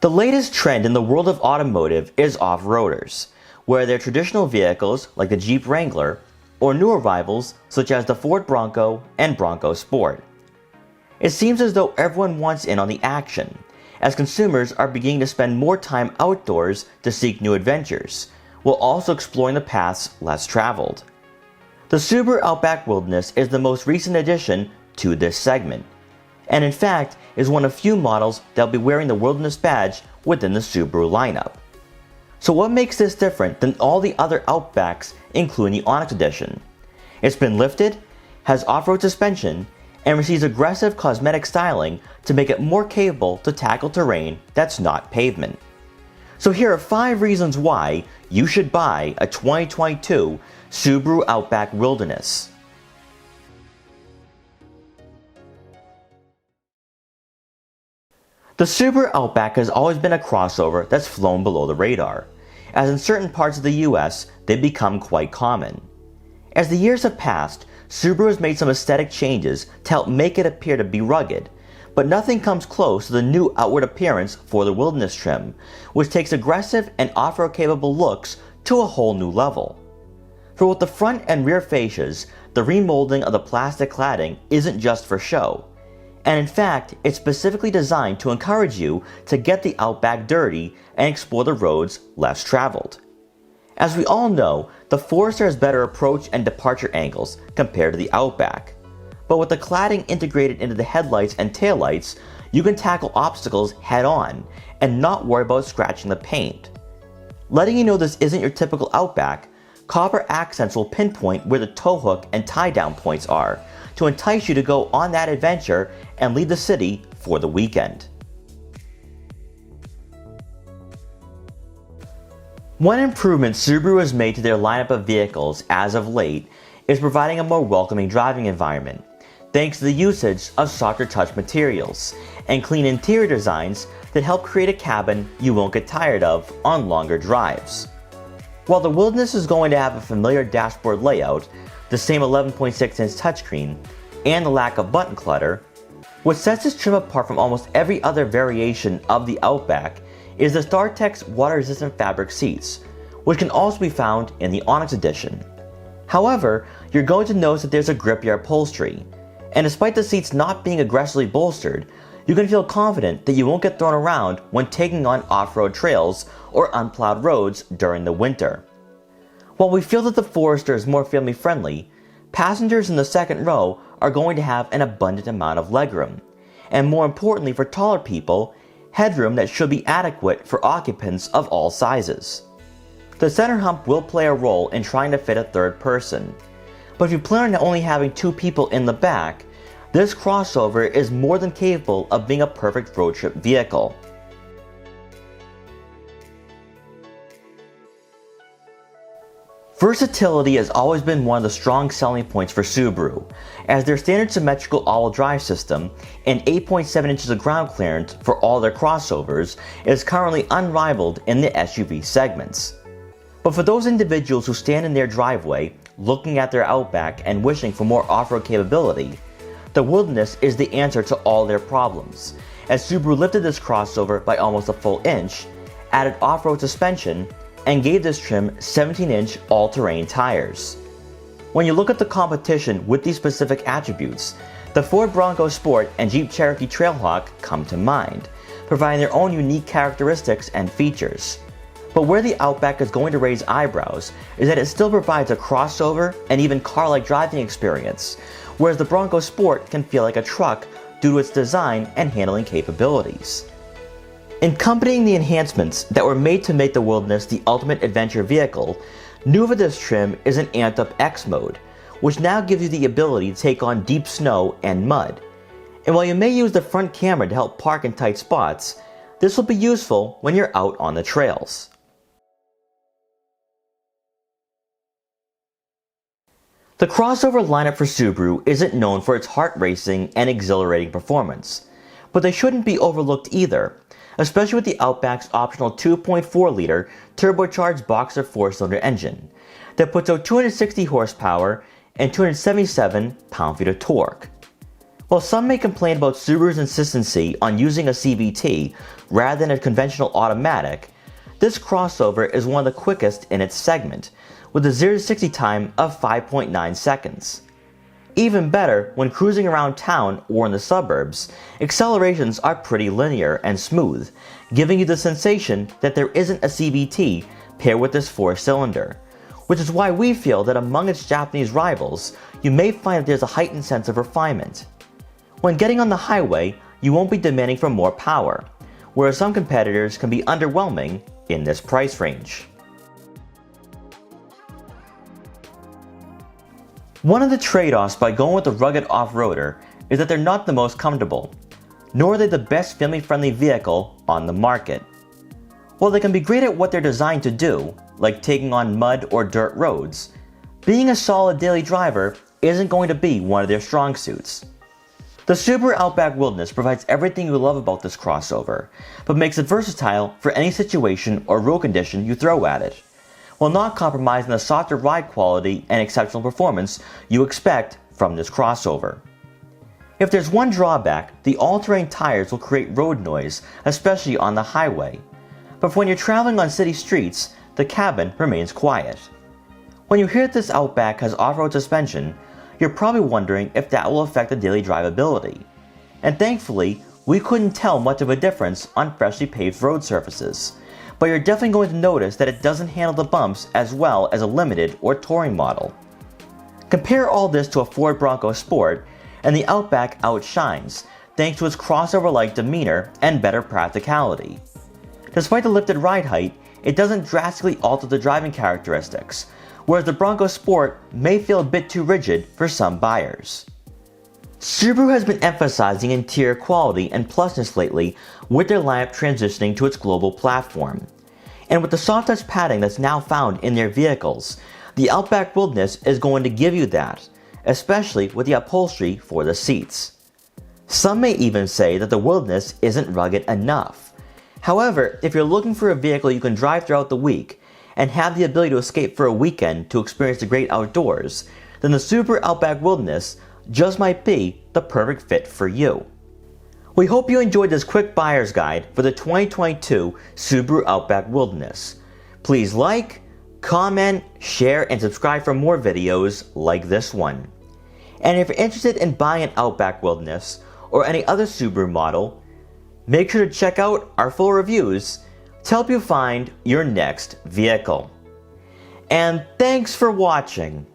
The latest trend in the world of automotive is off-roaders, where they're traditional vehicles like the Jeep Wrangler or new arrivals such as the Ford Bronco and Bronco Sport. It seems as though everyone wants in on the action, as consumers are beginning to spend more time outdoors to seek new adventures, while also exploring the paths less traveled. The Subaru Outback Wilderness is the most recent addition to this segment, and in fact is one of few models that will be wearing the Wilderness badge within the Subaru lineup. So what makes this different than all the other Outbacks, including the Onyx Edition? It's been lifted, has off-road suspension, and receives aggressive cosmetic styling to make it more capable to tackle terrain that's not pavement. So here are 5 reasons why you should buy a 2022 Subaru Outback Wilderness. The Subaru Outback has always been a crossover that's flown below the radar, as in certain parts of the US they've become quite common. As the years have passed, Subaru has made some aesthetic changes to help make it appear to be rugged, but nothing comes close to the new outward appearance for the Wilderness trim, which takes aggressive and off-road capable looks to a whole new level. For both the front and rear fascias, the remolding of the plastic cladding isn't just for show, and in fact, it's specifically designed to encourage you to get the Outback dirty and explore the roads less traveled. As we all know, the Forester has better approach and departure angles compared to the Outback, but with the cladding integrated into the headlights and taillights, you can tackle obstacles head-on and not worry about scratching the paint. Letting you know this isn't your typical Outback, copper accents will pinpoint where the tow hook and tie-down points are to entice you to go on that adventure and leave the city for the weekend. One improvement Subaru has made to their lineup of vehicles as of late is providing a more welcoming driving environment, thanks to the usage of softer touch materials and clean interior designs that help create a cabin you won't get tired of on longer drives. While the Wilderness is going to have a familiar dashboard layout, the same 11.6-inch touchscreen, and the lack of button clutter, what sets this trim apart from almost every other variation of the Outback is the StarTex water-resistant fabric seats, which can also be found in the Onyx Edition. However, you're going to notice that there's a grippier upholstery, and despite the seats not being aggressively bolstered, you can feel confident that you won't get thrown around when taking on off-road trails or unplowed roads during the winter. While we feel that the Forester is more family-friendly, passengers in the second row are going to have an abundant amount of legroom, and more importantly for taller people, headroom that should be adequate for occupants of all sizes. The center hump will play a role in trying to fit a third person, but if you plan on only having 2 people in the back, this crossover is more than capable of being a perfect road trip vehicle. Versatility has always been one of the strong selling points for Subaru, as their standard symmetrical all-wheel drive system and 8.7 inches of ground clearance for all their crossovers is currently unrivaled in the SUV segments. But for those individuals who stand in their driveway, looking at their Outback and wishing for more off-road capability, the Wilderness is the answer to all their problems, as Subaru lifted this crossover by almost a full inch, added off-road suspension, and gave this trim 17-inch all-terrain tires. When you look at the competition with these specific attributes, the Ford Bronco Sport and Jeep Cherokee Trailhawk come to mind, providing their own unique characteristics and features. But where the Outback is going to raise eyebrows is that it still provides a crossover and even car-like driving experience, whereas the Bronco Sport can feel like a truck due to its design and handling capabilities. Accompanying the enhancements that were made to make the Wilderness the ultimate adventure vehicle, new for this trim is an amped-up X mode, which now gives you the ability to take on deep snow and mud. And while you may use the front camera to help park in tight spots, this will be useful when you're out on the trails. The crossover lineup for Subaru isn't known for its heart-racing and exhilarating performance, but they shouldn't be overlooked either, especially with the Outback's optional 2.4-liter turbocharged boxer 4-cylinder engine that puts out 260 horsepower and 277 pound-feet of torque. While some may complain about Subaru's insistency on using a CVT rather than a conventional automatic, this crossover is one of the quickest in its segment, with a 0-60 time of 5.9 seconds. Even better, when cruising around town or in the suburbs, accelerations are pretty linear and smooth, giving you the sensation that there isn't a CVT paired with this 4-cylinder, which is why we feel that among its Japanese rivals, you may find that there's a heightened sense of refinement. When getting on the highway, you won't be demanding for more power, whereas some competitors can be underwhelming in this price range. One of the trade-offs by going with the rugged off-roader is that they're not the most comfortable, nor are they the best family-friendly vehicle on the market. While they can be great at what they're designed to do, like taking on mud or dirt roads, being a solid daily driver isn't going to be one of their strong suits. The Subaru Outback Wilderness provides everything you love about this crossover, but makes it versatile for any situation or road condition you throw at it, while not compromising the softer ride quality and exceptional performance you expect from this crossover. If there's one drawback, the all-terrain tires will create road noise, especially on the highway. But when you're traveling on city streets, the cabin remains quiet. When you hear that this Outback has off-road suspension, you're probably wondering if that will affect the daily drivability. And thankfully, we couldn't tell much of a difference on freshly paved road surfaces, but you're definitely going to notice that it doesn't handle the bumps as well as a limited or touring model. Compare all this to a Ford Bronco Sport, and the Outback outshines, thanks to its crossover-like demeanor and better practicality. Despite the lifted ride height, it doesn't drastically alter the driving characteristics, whereas the Bronco Sport may feel a bit too rigid for some buyers. Subaru has been emphasizing interior quality and plusness lately with their lineup transitioning to its global platform. And with the soft touch padding that's now found in their vehicles, the Outback Wilderness is going to give you that, especially with the upholstery for the seats. Some may even say that the Wilderness isn't rugged enough. However, if you're looking for a vehicle you can drive throughout the week, and have the ability to escape for a weekend to experience the great outdoors, then the Subaru Outback Wilderness just might be the perfect fit for you. We hope you enjoyed this quick buyer's guide for the 2022 Subaru Outback Wilderness. Please like, comment, share, and subscribe for more videos like this one. And if you're interested in buying an Outback Wilderness or any other Subaru model, make sure to check out our full reviews to help you find your next vehicle. And thanks for watching.